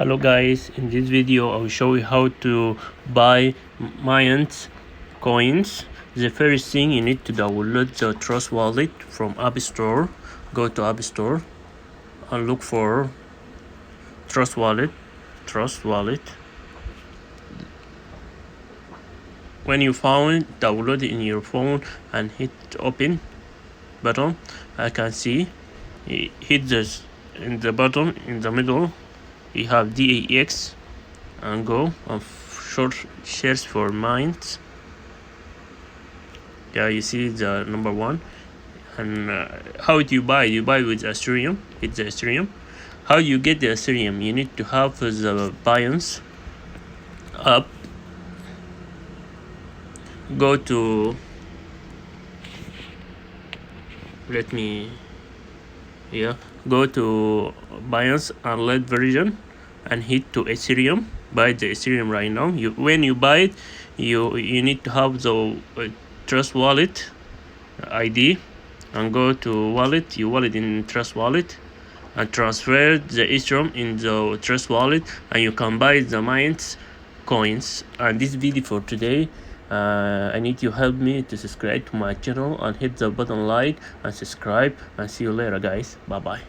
Hello guys, in this video I will show you how to buy Binance coins. The first thing you need to download the Trust Wallet from App Store. Go to App Store and look for Trust Wallet. When you found it, download it in your phone and hit open button. I can see hit this in the button in the middle. You have DAX and go on short shares for mines. Yeah, you see the number one. And how do you buy? You buy with Ethereum. It's the Ethereum. How you get the Ethereum? You need to have the Binance app. Go to go to Binance Unlit version and hit to Ethereum. Buy the Ethereum right now. When you buy it, you need to have the Trust Wallet ID and go to wallet. You wallet in Trust Wallet and transfer the Ethereum in the Trust Wallet, and you can buy the Binance coins. And this video for today, I need you help me to subscribe to my channel and hit the button like and subscribe, and see you later guys. Bye bye.